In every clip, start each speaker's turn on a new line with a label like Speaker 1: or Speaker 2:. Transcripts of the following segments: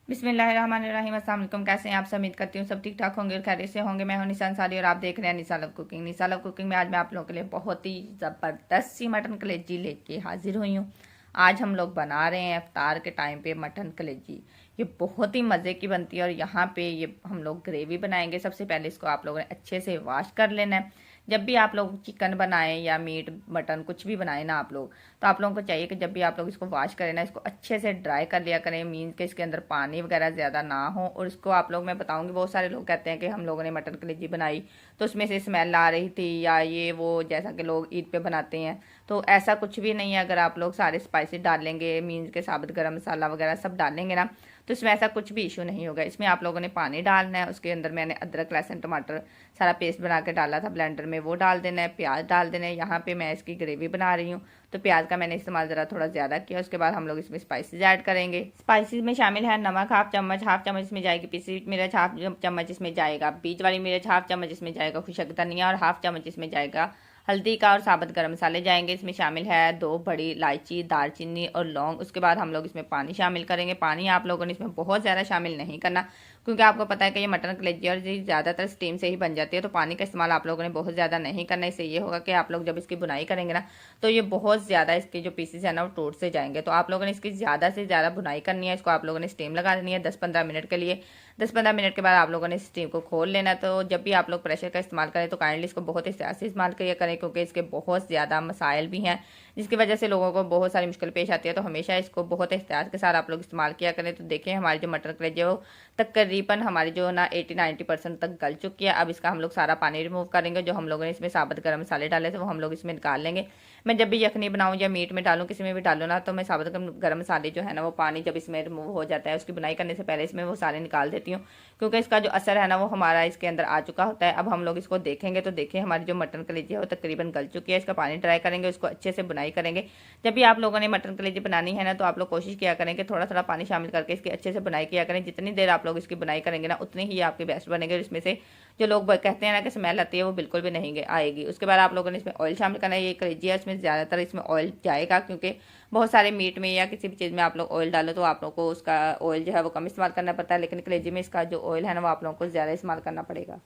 Speaker 1: बिस्मिल्लाहिर्रहमानिर्रहीम। अस्सलाम वालेकुम। कैसे हैं आप सब? उम्मीद करती हूँ सब ठीक ठाक होंगे और खैरियत से होंगे। मैं हूं निशान सारी और आप देख रहे हैं निशा लव कुकिंग। निशा लव कुकिंग में आज मैं आप लोगों के लिए बहुत ही ज़बरदस्त सी मटन कलेजी लेके हाजिर हुई हूँ। आज हम लोग बना रहे हैं इफ्तार के टाइम पे मटन कलेजी। ये बहुत ही मज़े की बनती है और यहाँ पे ये हम लोग ग्रेवी बनाएंगे। सबसे पहले इसको आप लोगों ने अच्छे से वॉश कर लेना है। जब भी आप लोग चिकन बनाएं या मीट मटन कुछ भी बनाएं ना आप लोग, तो आप लोगों को चाहिए कि जब भी आप लोग इसको वॉश करें ना, इसको अच्छे से ड्राई कर लिया करें। मीन्स के इसके अंदर पानी वगैरह ज़्यादा ना हो। और इसको आप लोग, मैं बताऊंगी, बहुत सारे लोग कहते हैं कि हम लोगों ने मटन कलेजी बनाई तो उसमें से स्मेल आ रही थी या ये वो, जैसा कि लोग ईद पे बनाते हैं। तो ऐसा कुछ भी नहीं है। अगर आप लोग सारे स्पाइसेस डालेंगे, मीन्स के साबुत गरम मसाला वगैरह सब डालेंगे ना, तो इसमें ऐसा कुछ भी इशू नहीं होगा। इसमें आप लोगों ने पानी डालना है, उसके अंदर मैंने अदरक लहसुन टमाटर सारा पेस्ट बना के डाला था ब्लेंडर में, वो डाल देना है। प्याज डाल देना है। यहाँ पे मैं इसकी ग्रेवी बना रही हूँ तो प्याज का मैंने इस्तेमाल ज़रा थोड़ा ज़्यादा किया। उसके बाद हम लोग इसमें स्पाइसेस ऐड करेंगे। स्पाइसेस में शामिल है नमक हाफ चम्मच इसमें जाएगी पीसी मिर्च, हाफ चम्मच इसमें जाएगा बीज वाली मिर्च, हाफ चम्मच इसमें जाएगा खुशक धनिया और हाफ चम्मच इसमें जाएगा हल्दी का, और साबुत गरम मसाले जाएंगे। इसमें शामिल है 2 बड़ी इलायची, दालचीनी और लौंग। उसके बाद हम लोग इसमें पानी शामिल करेंगे। पानी आप लोगों ने इसमें बहुत ज़्यादा शामिल नहीं करना, क्योंकि आपको पता है कि ये मटन कलेजी और ये ज़्यादातर स्टीम से ही बन जाती है, तो पानी का इस्तेमाल आप लोगों ने बहुत ज़्यादा नहीं करना। इससे ये होगा कि आप लोग जब इसकी बुनाई करेंगे ना, तो ये बहुत ज़्यादा इसके जो पीसेस है ना वो टूट से जाएंगे। तो आप लोगों ने इसकी ज़्यादा से ज़्यादा बुनाई करनी है। इसको आप लोगों ने स्टीम लगा देनी है 10-15 मिनट के लिए। 10-15 मिनट के बाद आप लोगों ने स्टीम को खोल लेना। तो जब भी आप लोग प्रेशर का इस्तेमाल करें तो काइंडली इसको बहुत एहतियात से इस्तेमाल किया करें, क्योंकि इसके बहुत ज़्यादा मसाइल भी हैं जिसकी वजह से लोगों को बहुत सारी मुश्किल पेश आती है। तो हमेशा इसको बहुत एहतियात के साथ आप लोग इस्तेमाल किया करें। तो देखिए हमारी जो मटर कलेजी है वो तकरीबन हमारी जो ना 80-90% तक गल चुकी है। अब इसका हम लोग सारा पानी रिमूव करेंगे। जो हम लोगों ने इसमें साबुत गरम मसाले डाले थे वो हम लोग इसमें निकाल लेंगे। मैं जब भी यखनी बनाऊँ या मीट में डालूँ, किसी में भी डालूँ ना, तो मैं साबुत गरम मसाले जो है ना वो पानी जब इसमें रिमूव हो जाता है, उसकी बुनाई करने से पहले इसमें वो सारे निकाल देती हूँ, क्योंकि इसका जो असर है ना वो हमारा इसके अंदर आ चुका होता है। अब हम लोग इसको देखेंगे तो देखिए हमारी जो मटन कलेजी है वो तकरीबन गल चुकी है। इसका पानी ड्राई करेंगे, उसको अच्छे से बुनाई करेंगे। जब भी आप लोगों ने मटन कलेजी बनानी है ना, तो आप लोग कोशिश किया करें कि थोड़ा थोड़ा पानी शामिल करके इसकी अच्छे से बुनाई किया करें। जितनी देर आप लोग इसकी बुनाई करेंगे ना, उतनी ही आपके बेस्ट बनेंगे। इसमें से जो लोग कहते हैं ना कि स्मेल आती है, वो बिल्कुल भी नहीं आएगी। उसके बाद आप लोगों ने इसमें ऑयल शामिल करना है। ये कलेजी है, इसमें ज़्यादातर इसमें ऑयल जाएगा, क्योंकि बहुत सारे मीट में या किसी भी चीज़ में आप लोग ऑयल डालो तो आप लोग को उसका ऑयल जो है वो कम इस्तेमाल करना पड़ता है, लेकिन कलेजी में इसका जो ऑयल है ना वो आप लोगों को ज़्यादा इस्तेमाल करना पड़ेगा।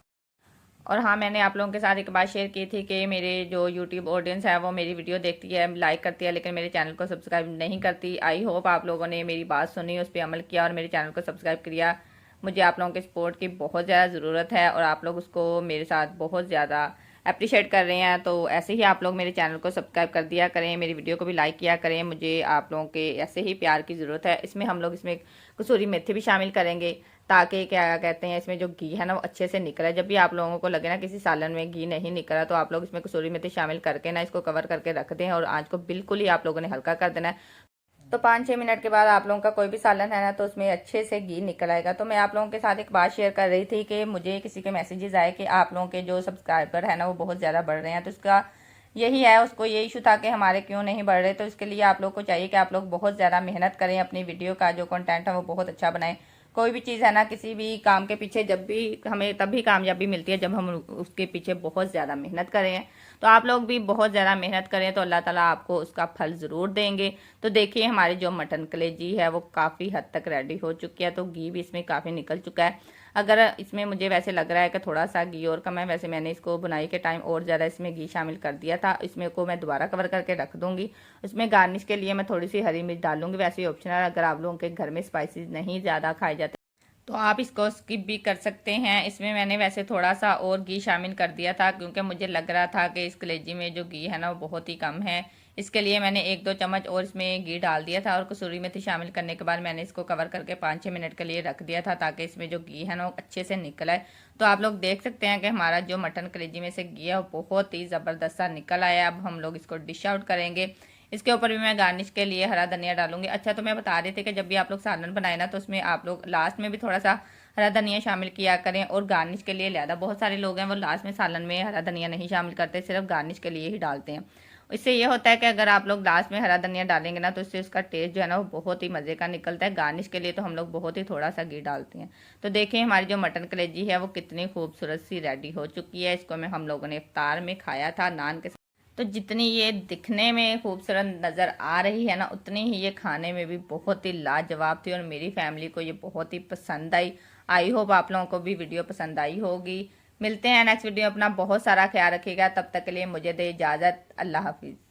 Speaker 1: और हाँ, मैंने आप लोगों के साथ एक बात शेयर की थी कि मेरे जो यूट्यूब ऑडियंस है वो मेरी वीडियो देखती है, लाइक करती है, लेकिन मेरे चैनल को सब्सक्राइब नहीं करती। आई होप आप लोगों ने मेरी बात सुनी, उस पर अमल किया और मेरे चैनल को सब्सक्राइब किया। मुझे आप लोगों के सपोर्ट की बहुत ज़्यादा ज़रूरत है और आप लोग उसको मेरे साथ बहुत ज़्यादा अप्रिशिएट कर रहे हैं। तो ऐसे ही आप लोग मेरे चैनल को सब्सक्राइब कर दिया करें, मेरी वीडियो को भी लाइक किया करें। मुझे आप लोगों के ऐसे ही प्यार की ज़रूरत है। इसमें हम लोग इसमें कसूरी मेथी भी शामिल करेंगे, ताकि क्या कहते हैं इसमें जो घी है ना वो अच्छे से निकले। जब भी आप लोगों को लगे ना किसी सालन में घी नहीं निकला, तो आप लोग इसमें कसूरी मेथी शामिल करके ना इसको कवर करके रख दें और आंच को बिल्कुल ही आप लोगों ने हल्का कर देना है। तो 5-6 मिनट के बाद आप लोगों का कोई भी सालन है ना, तो उसमें अच्छे से घी निकल आएगा। तो मैं आप लोगों के साथ एक बात शेयर कर रही थी कि मुझे किसी के मैसेजेस आए कि आप लोगों के जो सब्सक्राइबर है ना वो बहुत ज़्यादा बढ़ रहे हैं। तो इसका यही है, उसको ये इशू था कि हमारे क्यों नहीं बढ़ रहे। तो इसके लिए आप लोग को चाहिए कि आप लोग बहुत ज़्यादा मेहनत करें, अपनी वीडियो का जो कंटेंट है वो बहुत अच्छा बनाएं। कोई भी चीज़ है ना, किसी भी काम के पीछे जब भी हमें तभी कामयाबी मिलती है जब हम उसके पीछे बहुत ज़्यादा मेहनत करें। तो आप लोग भी बहुत ज़्यादा मेहनत करें तो अल्लाह ताला आपको उसका फल ज़रूर देंगे। तो देखिए हमारी जो मटन कलेजी है वो काफ़ी हद तक रेडी हो चुकी है। तो घी भी इसमें काफ़ी निकल चुका है। अगर इसमें मुझे वैसे लग रहा है कि थोड़ा सा घी और कम है, वैसे मैंने इसको बुनाई के टाइम और ज़्यादा इसमें घी शामिल कर दिया था। इसमें को मैं दोबारा कवर करके रख दूंगी। इसमें गार्निश के लिए मैं थोड़ी सी हरी मिर्च डालूंगी, वैसे ही ऑप्शनल। अगर आप लोगों के घर में स्पाइसेस नहीं ज़्यादा खाए जाते तो आप इसको स्किप भी कर सकते हैं। इसमें मैंने वैसे थोड़ा सा और घी शामिल कर दिया था, क्योंकि मुझे लग रहा था कि इस कलेजी में जो घी है ना वो बहुत ही कम है। इसके लिए मैंने 1-2 चम्मच और इसमें घी डाल दिया था। और कसूरी मेथी शामिल करने के बाद मैंने इसको कवर करके 5-6 मिनट के लिए रख दिया था, ताकि इसमें जो घी है ना वो अच्छे से निकल आए। तो आप लोग देख सकते हैं कि हमारा जो मटन कलेजी में से घी है वो बहुत ही ज़बरदस्त सा निकल आया। अब हम लोग इसको डिश आउट करेंगे। इसके ऊपर भी मैं गार्निश के लिए हरा धनिया डालूंगी। अच्छा, तो मैं बता रही थी कि जब भी आप लोग सालन बनाए ना, तो उसमें आप लोग लास्ट में भी थोड़ा सा हरा धनिया शामिल किया करें। और गार्निश के लिए लिहाजा बहुत सारे लोग हैं वो लास्ट में सालन में हरा धनिया नहीं शामिल करते, सिर्फ गार्निश के लिए ही डालते हैं। इससे ये होता है कि अगर आप लोग लास्ट में हरा धनिया डालेंगे ना, तो इससे उसका टेस्ट जो है ना वो बहुत ही मज़े का निकलता है। गार्निश के लिए तो हम लोग बहुत ही थोड़ा सा घी डालते हैं। तो देखिए हमारी जो मटन कलेजी है वो कितनी खूबसूरत सी रेडी हो चुकी है। इसको में हम लोगों ने इफ्तार में खाया था नान के। तो जितनी ये दिखने में खूबसूरत नज़र आ रही है ना, उतनी ही ये खाने में भी बहुत ही लाजवाब थी और मेरी फैमिली को ये बहुत ही पसंद आई। आई होप आप लोगों को भी वीडियो पसंद आई होगी। मिलते हैं नेक्स्ट वीडियो। अपना बहुत सारा ख्याल रखिएगा, तब तक के लिए मुझे दे इजाज़त। अल्लाह हाफिज़।